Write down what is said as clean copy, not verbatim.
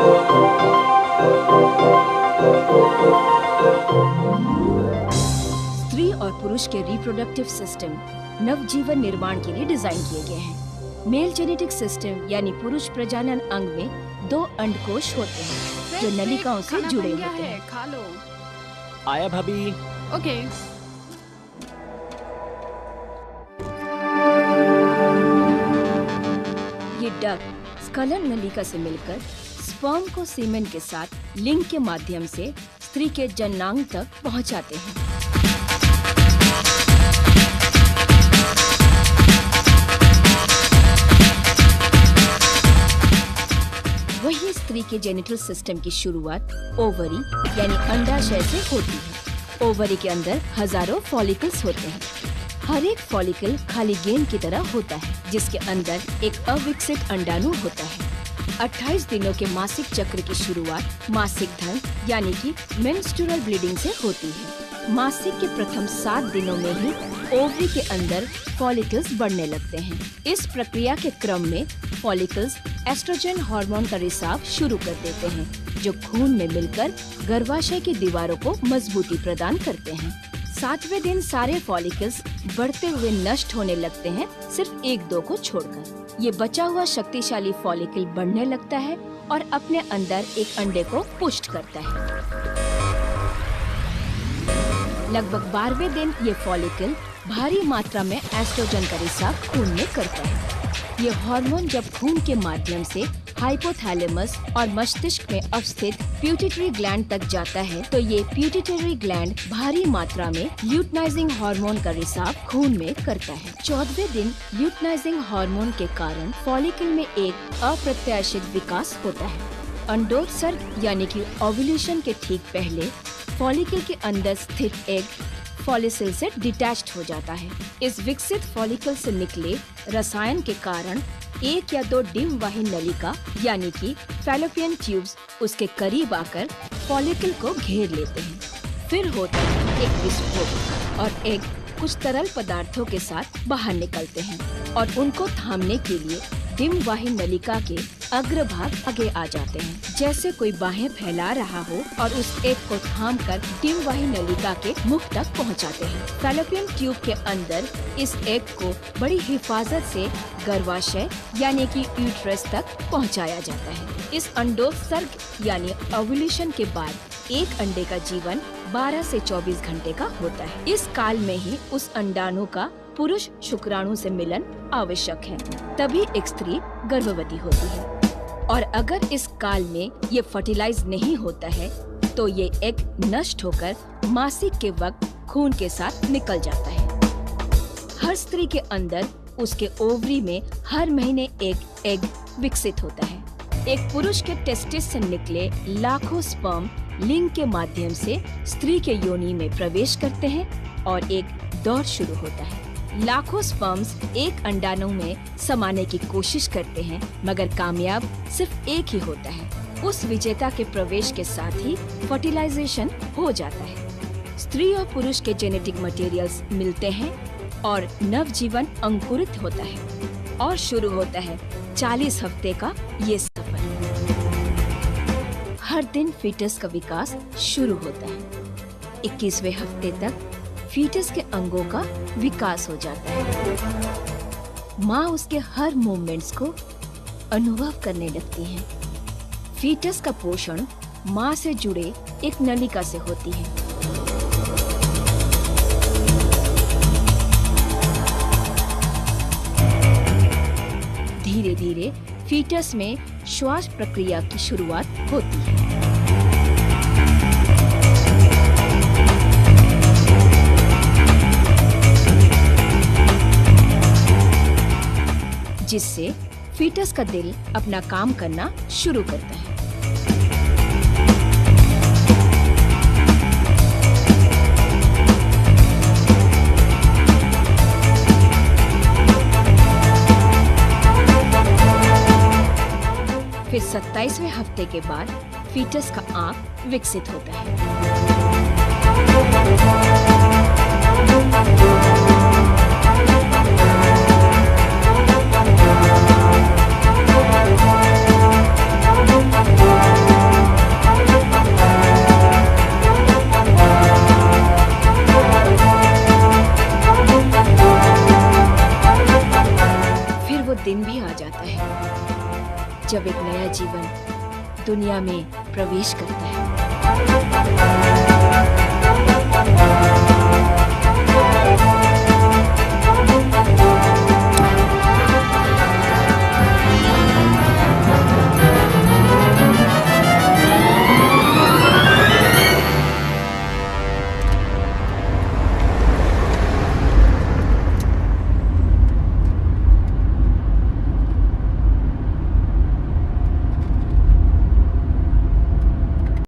स्त्री और पुरुष के रिप्रोडक्टिव सिस्टम नवजीवन निर्माण के लिए डिजाइन किए गए हैं। मेल जेनेटिक सिस्टम यानी पुरुष प्रजनन अंग में 2 अंडकोश होते हैं जो नलिकाओं से जुड़े होते हैं। खा लो। आया भाभी। ओके। ये डक्ट स्खलन नलिका से मिलकर स्पर्म को सीमेन के साथ लिंग के माध्यम से स्त्री के जननांग तक पहुंचाते हैं। वही स्त्री के जेनिटल सिस्टम की शुरुआत ओवरी यानी अंडाशय से होती है। ओवरी के अंदर हजारों फॉलिकल्स होते हैं। हर एक फॉलिकल खाली गेंद की तरह होता है जिसके अंदर एक अविकसित अंडाणु होता है। 28 दिनों के मासिक चक्र की शुरुआत मासिक धर्म यानी कि मेंस्ट्रुअल ब्लीडिंग से होती है। मासिक के प्रथम 7 दिनों में ही ओवरी के अंदर फॉलिकल्स बढ़ने लगते हैं। इस प्रक्रिया के क्रम में फॉलिकल्स एस्ट्रोजन हार्मोन का रिसाव शुरू कर देते हैं जो खून में मिलकर गर्भाशय की दीवारों को मजबूती प्रदान करते हैं। 7वें दिन सारे फॉलिकल्स बढ़ते हुए नष्ट होने लगते हैं, सिर्फ 1-2 को छोड़कर। ये बचा हुआ शक्तिशाली फॉलिकल बढ़ने लगता है और अपने अंदर एक अंडे को पुष्ट करता है। लगभग 12वें दिन ये फॉलिकल भारी मात्रा में एस्ट्रोजन का रिसाव खून में करता है। ये हार्मोन जब खून के माध्यम से हाइपोथैलेमस और मस्तिष्क में अवस्थित प्यूटिटरी ग्लैंड तक जाता है तो ये प्यूटिटरी ग्लैंड भारी मात्रा में ल्यूटनाइजिंग हार्मोन का रिसाव खून में करता है। 14वें दिन ल्यूटनाइजिंग हार्मोन के कारण फॉलिकल में एक अप्रत्याशित विकास होता है। अंडोत्सर्ग यानी कि ओव्यूलेशन के ठीक पहले फॉलिकल के अंदर स्थित एग फॉलिकल से डिटैच्ड हो जाता है। इस विकसित फॉलिकल से निकले रसायन के कारण 1 या 2 डिंब वाही नलिका यानी कि फैलोपियन ट्यूब्स उसके करीब आकर फॉलिकल को घेर लेते हैं। फिर होता है एक विस्फोट और एग कुछ तरल पदार्थों के साथ बाहर निकलते हैं और उनको थामने के लिए डिंब वाही नलिका के अग्रभाग आगे आ जाते हैं, जैसे कोई बाहें फैला रहा हो और उस एग को थामकर डिंब वाही नलिका के मुख तक पहुंचाते हैं। फैलोपियन ट्यूब के अंदर इस एग को बड़ी हिफाजत से गर्भाशय यानी कि यूट्रस तक पहुंचाया जाता है। इस अंडोत्सर्ग यानी ओव्यूलेशन के बाद एक अंडे का जीवन 12 से 24 घंटे का होता है। इस काल में ही उस अंडाणु का पुरुष शुक्राणु से मिलन आवश्यक है, तभी एक स्त्री गर्भवती होती है। और अगर इस काल में ये फर्टिलाइज नहीं होता है तो ये एग नष्ट होकर मासिक के वक्त खून के साथ निकल जाता है। हर स्त्री के अंदर उसके ओवरी में हर महीने एक एग विकसित होता है। एक पुरुष के टेस्टिस से निकले लाखों स्पर्म लिंग के माध्यम से स्त्री के योनि में प्रवेश करते हैं और एक दौड़ शुरू होता है। लाखों स्पर्म्स एक अंडाणु में समाने की कोशिश करते हैं मगर कामयाब सिर्फ एक ही होता है। उस विजेता के प्रवेश के साथ ही फर्टिलाइजेशन हो जाता है। स्त्री और पुरुष के जेनेटिक मटेरियल्स मिलते हैं और नवजीवन अंकुरित होता है और शुरू होता है 40 हफ्ते का ये सफर। हर दिन फीटस का विकास शुरू होता है। 21वें हफ्ते तक फीटस के अंगों का विकास हो जाता है। माँ उसके हर मूवमेंट्स को अनुभव करने लगती है। फीटस का पोषण माँ से जुड़े एक नलिका से होती है। धीरे धीरे फीटस में श्वास प्रक्रिया की शुरुआत होती है। जिससे फीटस का दिल अपना काम करना शुरू करता है। फिर 27वें हफ्ते के बाद फीटस का आंख विकसित होता है। वो दिन भी आ जाता है जब एक नया जीवन दुनिया में प्रवेश करता है।